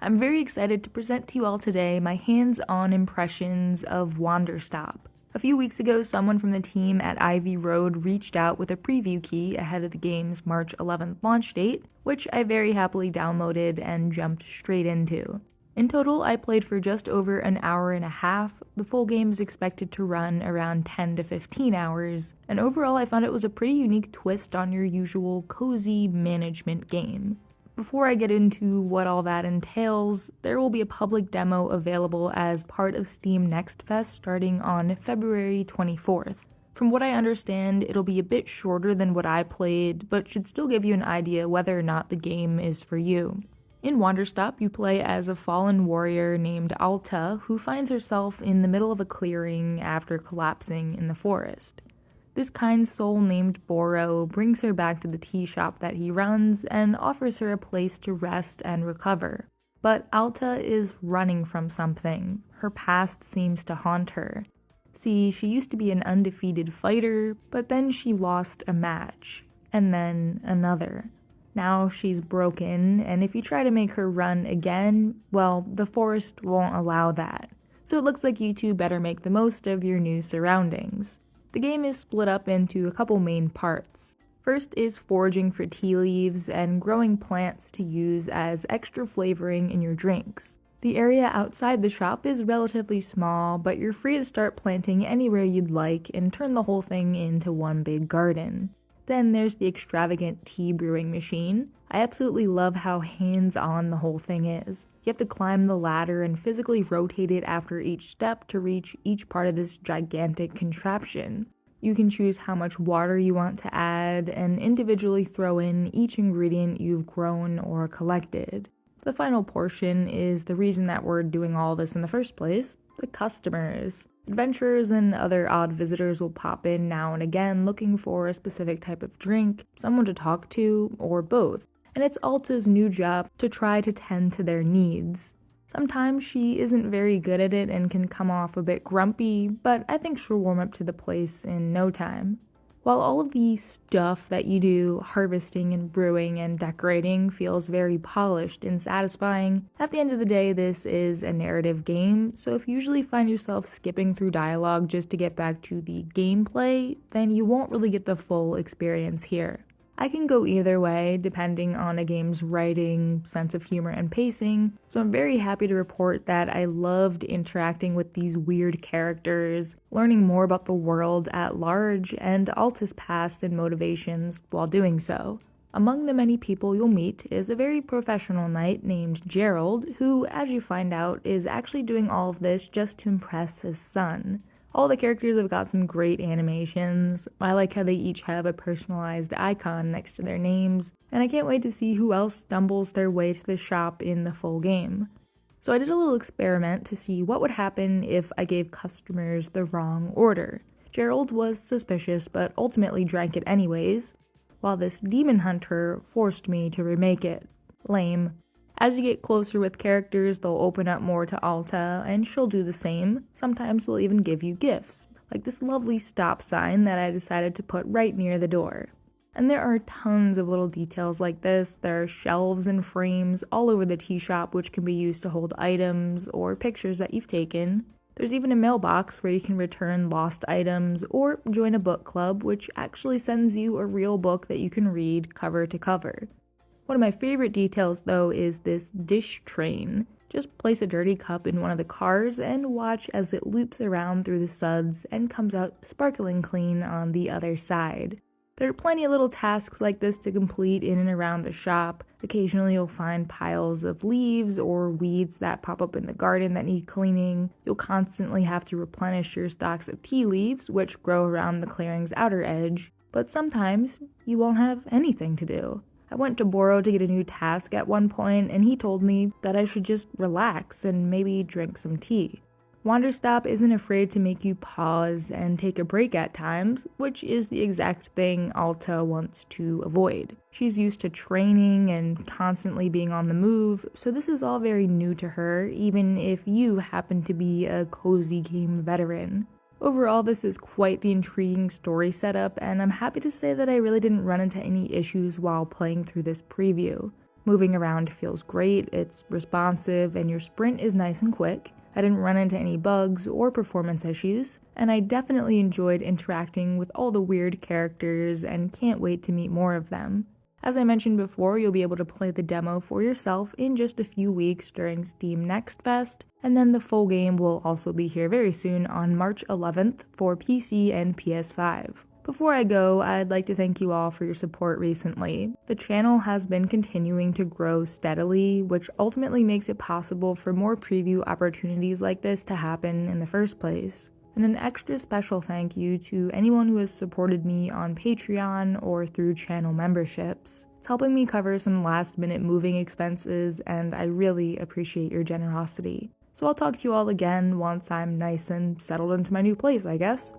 I'm very excited to present to you all today my hands-on impressions of Wanderstop. A few weeks ago, someone from the team at Ivy Road reached out with a preview key ahead of the game's March 11th launch date, which I very happily downloaded and jumped straight into. In total, I played for just over an hour and a half. The full game is expected to run around 10 to 15 hours, and overall I found it was a pretty unique twist on your usual cozy management game. Before I get into what all that entails, there will be a public demo available as part of Steam Next Fest starting on February 24th. From what I understand, it'll be a bit shorter than what I played, but should still give you an idea whether or not the game is for you. In Wanderstop, you play as a fallen warrior named Alta, who finds herself in the middle of a clearing after collapsing in the forest. This kind soul named Boro brings her back to the tea shop that he runs and offers her a place to rest and recover. But Alta is running from something. Her past seems to haunt her. See, she used to be an undefeated fighter, but then she lost a match, and then another. Now she's broken, and if you try to make her run again, well, the forest won't allow that. So it looks like you two better make the most of your new surroundings. The game is split up into a couple main parts. First is foraging for tea leaves and growing plants to use as extra flavoring in your drinks. The area outside the shop is relatively small, but you're free to start planting anywhere you'd like and turn the whole thing into one big garden. Then there's the extravagant tea brewing machine. I absolutely love how hands-on the whole thing is. You have to climb the ladder and physically rotate it after each step to reach each part of this gigantic contraption. You can choose how much water you want to add and individually throw in each ingredient you've grown or collected. The final portion is the reason that we're doing all this in the first place: the customers. Adventurers and other odd visitors will pop in now and again looking for a specific type of drink, someone to talk to, or both. And it's Alta's new job to try to tend to their needs. Sometimes she isn't very good at it and can come off a bit grumpy, but I think she'll warm up to the place in no time. While all of the stuff that you do, harvesting and brewing and decorating, feels very polished and satisfying, at the end of the day this is a narrative game, so if you usually find yourself skipping through dialogue just to get back to the gameplay, then you won't really get the full experience here. I can go either way, depending on a game's writing, sense of humor, and pacing, so I'm very happy to report that I loved interacting with these weird characters, learning more about the world at large, and Alta's past and motivations while doing so. Among the many people you'll meet is a very professional knight named Gerald, who, as you find out, is actually doing all of this just to impress his son. All the characters have got some great animations. I like how they each have a personalized icon next to their names, and I can't wait to see who else stumbles their way to the shop in the full game. So I did a little experiment to see what would happen if I gave customers the wrong order. Gerald was suspicious, but ultimately drank it anyways, while this demon hunter forced me to remake it. Lame. As you get closer with characters, they'll open up more to Alta, and she'll do the same. Sometimes they'll even give you gifts, like this lovely stop sign that I decided to put right near the door. And there are tons of little details like this. There are shelves and frames all over the tea shop which can be used to hold items or pictures that you've taken. There's even a mailbox where you can return lost items or join a book club, which actually sends you a real book that you can read cover to cover. One of my favorite details, though, is this dish train. Just place a dirty cup in one of the cars and watch as it loops around through the suds and comes out sparkling clean on the other side. There are plenty of little tasks like this to complete in and around the shop. Occasionally you'll find piles of leaves or weeds that pop up in the garden that need cleaning. You'll constantly have to replenish your stocks of tea leaves, which grow around the clearing's outer edge. But sometimes you won't have anything to do. I went to Boro to get a new task at one point, and he told me that I should just relax and maybe drink some tea. Wanderstop isn't afraid to make you pause and take a break at times, which is the exact thing Alta wants to avoid. She's used to training and constantly being on the move, so this is all very new to her, even if you happen to be a cozy game veteran. Overall, this is quite the intriguing story setup, and I'm happy to say that I really didn't run into any issues while playing through this preview. Moving around feels great, it's responsive, and your sprint is nice and quick. I didn't run into any bugs or performance issues, and I definitely enjoyed interacting with all the weird characters and can't wait to meet more of them. As I mentioned before, you'll be able to play the demo for yourself in just a few weeks during Steam Next Fest, and then the full game will also be here very soon on March 11th for PC and PS5. Before I go, I'd like to thank you all for your support recently. The channel has been continuing to grow steadily, which ultimately makes it possible for more preview opportunities like this to happen in the first place. And an extra special thank you to anyone who has supported me on Patreon or through channel memberships. It's helping me cover some last-minute moving expenses, and I really appreciate your generosity. So I'll talk to you all again once I'm nice and settled into my new place, I guess.